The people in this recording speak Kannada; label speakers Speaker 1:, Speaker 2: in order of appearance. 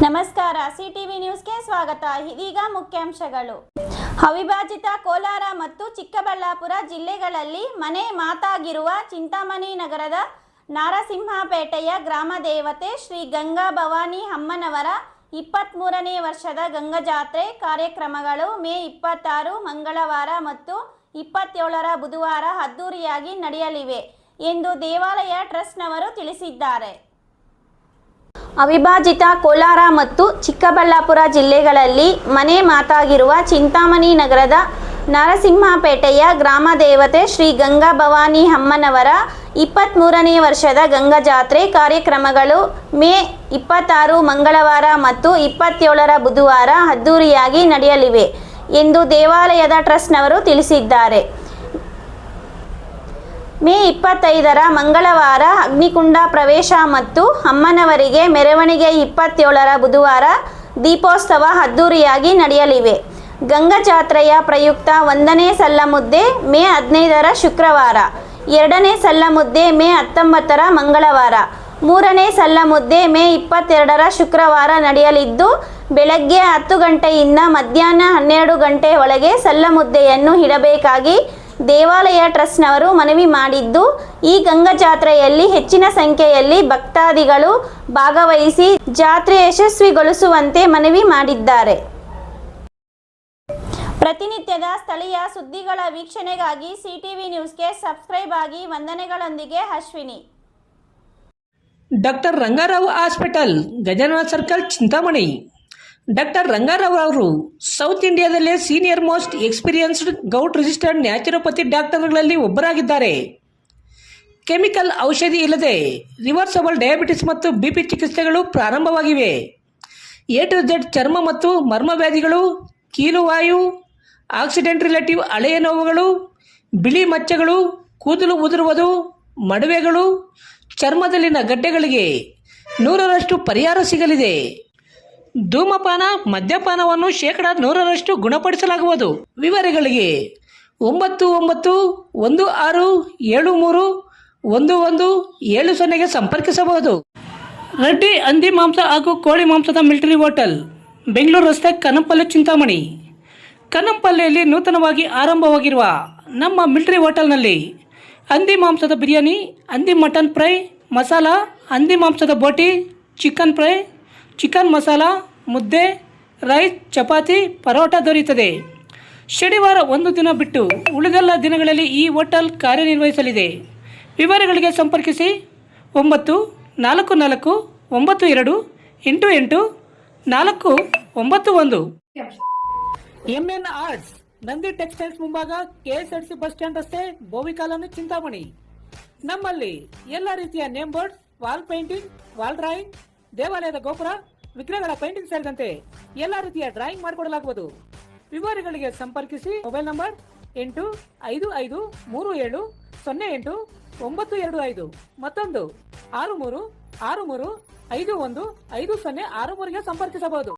Speaker 1: ನಮಸ್ಕಾರ, ಸಿಟಿವಿ ನ್ಯೂಸ್ಗೆ ಸ್ವಾಗತ. ಇದೀಗ ಮುಖ್ಯಾಂಶಗಳು. ಅವಿಭಾಜಿತ ಕೋಲಾರ ಮತ್ತು ಚಿಕ್ಕಬಳ್ಳಾಪುರ ಜಿಲ್ಲೆಗಳಲ್ಲಿ ಮನೆ ಮಾತಾಗಿರುವ ಚಿಂತಾಮಣಿ ನಗರದ ನಾರಸಿಂಹಪೇಟೆಯ ಗ್ರಾಮ ದೇವತೆ ಶ್ರೀ ಗಂಗಾ ಭವಾನಿ ಅಮ್ಮನವರ 23ನೇ ವರ್ಷದ ಗಂಗಾ ಜಾತ್ರೆ ಕಾರ್ಯಕ್ರಮಗಳು ಮೇ 26 ಮಂಗಳವಾರ ಮತ್ತು 27 ಬುಧವಾರ ಅದ್ದೂರಿಯಾಗಿ ನಡೆಯಲಿವೆ ಎಂದು ದೇವಾಲಯ ಟ್ರಸ್ಟ್ನವರು ತಿಳಿಸಿದ್ದಾರೆ. ಅವಿಭಾಜಿತ ಕೋಲಾರ ಮತ್ತು ಚಿಕ್ಕಬಳ್ಳಾಪುರ ಜಿಲ್ಲೆಗಳಲ್ಲಿ ಮನೆ ಮಾತಾಗಿರುವ ಚಿಂತಾಮಣಿ ನಗರದ ನಾರಸಿಂಹಪೇಟೆಯ ಗ್ರಾಮ ದೇವತೆ ಶ್ರೀ ಗಂಗಾ ಭವಾನಿ ಅಮ್ಮನವರ 23ನೇ ವರ್ಷದ ಗಂಗಾ ಜಾತ್ರೆ ಕಾರ್ಯಕ್ರಮಗಳು ಮೇ 26 ಮಂಗಳವಾರ ಮತ್ತು 27 ಬುಧವಾರ ಅದ್ದೂರಿಯಾಗಿ ನಡೆಯಲಿವೆ ಎಂದು ದೇವಾಲಯದ ಟ್ರಸ್ಟ್ನವರು ತಿಳಿಸಿದ್ದಾರೆ. ಮೇ 25 ಮಂಗಳವಾರ ಅಗ್ನಿಕುಂಡ ಪ್ರವೇಶ ಮತ್ತು ಅಮ್ಮನವರಿಗೆ ಮೆರವಣಿಗೆ, 27 ಬುಧವಾರ ದೀಪೋತ್ಸವ ಅದ್ದೂರಿಯಾಗಿ ನಡೆಯಲಿವೆ. ಗಂಗಾ ಜಾತ್ರೆಯ ಪ್ರಯುಕ್ತ 1ನೇ ಸಲ್ಲಮುದ್ದೆ ಮೇ 15 ಶುಕ್ರವಾರ, 2ನೇ ಸಲ್ಲಮುದ್ದೆ ಮೇ 19 ಮಂಗಳವಾರ, 3ನೇ ಸಲ್ಲಮುದ್ದೆ ಮೇ 22 ಶುಕ್ರವಾರ ನಡೆಯಲಿದ್ದು, ಬೆಳಗ್ಗೆ 10 ಗಂಟೆಯಿಂದ ಮಧ್ಯಾಹ್ನ 12 ಗಂಟೆ ಒಳಗೆ ಸಲ್ಲಮುದ್ದೆಯನ್ನು ಇಡಬೇಕಾಗಿ ದೇವಾಲಯ ಟ್ರಸ್ಟ್ನವರು ಮನವಿ ಮಾಡಿದ್ದು, ಈ ಗಂಗಾ ಜಾತ್ರೆಯಲ್ಲಿ ಹೆಚ್ಚಿನ ಸಂಖ್ಯೆಯಲ್ಲಿ ಭಕ್ತಾದಿಗಳು ಭಾಗವಹಿಸಿ ಜಾತ್ರೆ ಯಶಸ್ವಿಗೊಳಿಸುವಂತೆ ಮನವಿ ಮಾಡಿದ್ದಾರೆ. ಪ್ರತಿನಿತ್ಯದ ಸ್ಥಳೀಯ ಸುದ್ದಿಗಳ ವೀಕ್ಷಣೆಗಾಗಿ ಸಿಟಿವಿ ನ್ಯೂಸ್ಗೆ ಸಬ್ಸ್ಕ್ರೈಬ್ ಆಗಿ. ವಂದನೆಗಳೊಂದಿಗೆ Ashwini.
Speaker 2: Doctor Ranga Rao hospital, Gajanana circle, Chintamani. Doctor Ranga Rao ಅವರು ಸೌತ್ ಇಂಡಿಯಾದಲ್ಲೇ senior most experienced government registered naturopathy ಡಾಕ್ಟರ್ಗಳಲ್ಲಿ ಒಬ್ಬರಾಗಿದ್ದಾರೆ. ಕೆಮಿಕಲ್ ಔಷಧಿ ಇಲ್ಲದೆ ರಿವರ್ಸಬಲ್ ಡಯಾಬಿಟಿಸ್ ಮತ್ತು ಬಿಪಿ ಚಿಕಿತ್ಸೆಗಳು ಪ್ರಾರಂಭವಾಗಿವೆ. ಎ ಟು ಝೆಡ್ ಚರ್ಮ ಮತ್ತು ಮರ್ಮವ್ಯಾಧಿಗಳು, ಕೀಲುವಾಯು, ಆಕ್ಸಿಡೆಂಟ್ ರಿಲೇಟಿವ್ ಹಳೆಯ ನೋವುಗಳು, ಬಿಳಿ ಮಚ್ಚಗಳು, ಕೂದಲು ಉದುರುವುದು, ಮಡುವೆಗಳು, ಚರ್ಮದಲ್ಲಿನ ಗಡ್ಡೆಗಳಿಗೆ 100% ಪರಿಹಾರ ಸಿಗಲಿದೆ. ಧೂಮಪಾನ, ಮದ್ಯಪಾನವನ್ನು 100% ಗುಣಪಡಿಸಲಾಗುವುದು. ವಿವರಗಳಿಗೆ 9916731170 ಸಂಪರ್ಕಿಸಬಹುದು. ರೆಡ್ಡಿ ಹಂದಿ ಮಾಂಸ ಹಾಗೂ ಕೋಳಿ ಮಾಂಸದ ಮಿಲಿಟರಿ ಹೋಟೆಲ್, ಬೆಂಗಳೂರು ರಸ್ತೆ, ಕನ್ನಂಪಲ್ಲಿ, ಚಿಂತಾಮಣಿ. ಕನ್ನಂಪಲ್ಲಿಯಲ್ಲಿ ನೂತನವಾಗಿ ಆರಂಭವಾಗಿರುವ ನಮ್ಮ ಮಿಲಿಟರಿ ಹೋಟೆಲ್ನಲ್ಲಿ ಹಂದಿ ಮಾಂಸದ ಬಿರಿಯಾನಿ, ಹಂದಿ ಮಟನ್ ಫ್ರೈ, ಮಸಾಲ, ಹಂದಿ ಮಾಂಸದ ಬೋಟಿ, ಚಿಕನ್ ಫ್ರೈ, ಚಿಕನ್ ಮಸಾಲ, ಮುದ್ದೆ, ರೈಸ್, ಚಪಾತಿ, ಪರೋಟ ದೊರೆಯುತ್ತದೆ. ಶನಿವಾರ ಒಂದು ದಿನ ಬಿಟ್ಟು ಉಳಿದೆಲ್ಲ ದಿನಗಳಲ್ಲಿ ಈ ಹೋಟೆಲ್ ಕಾರ್ಯನಿರ್ವಹಿಸಲಿದೆ. ವಿವರಗಳಿಗೆ ಸಂಪರ್ಕಿಸಿ 9492888491. MN ಆರ್ಟ್ಸ್, ನಂದಿ ಟೆಕ್ಸ್ಟೈಲ್ಸ್ ಮುಂಭಾಗ, KSRTC ಬಸ್ ಸ್ಟ್ಯಾಂಡ್ ರಸ್ತೆ, ಬೋವಿ ಕಾಲೋನಿ, ಚಿಂತಾಮಣಿ. ನಮ್ಮಲ್ಲಿ ಎಲ್ಲ ರೀತಿಯ name board, wall painting, wall drawing, ದೇವಾಲಯದ ಗೋಪುರ, ವಿಗ್ರಹಗಳ ಪೇಂಟಿಂಗ್ ಸೇರಿದಂತೆ ಎಲ್ಲ ರೀತಿಯ ಡ್ರಾಯಿಂಗ್ ಮಾಡಿಕೊಡಲಾಗುವುದು. ವಿವರಗಳಿಗೆ ಸಂಪರ್ಕಿಸಿ. ಮೊಬೈಲ್ ನಂಬರ್ 8553708925, ಮತ್ತೊಂದು 636351505063ಗೆ ಸಂಪರ್ಕಿಸಬಹುದು.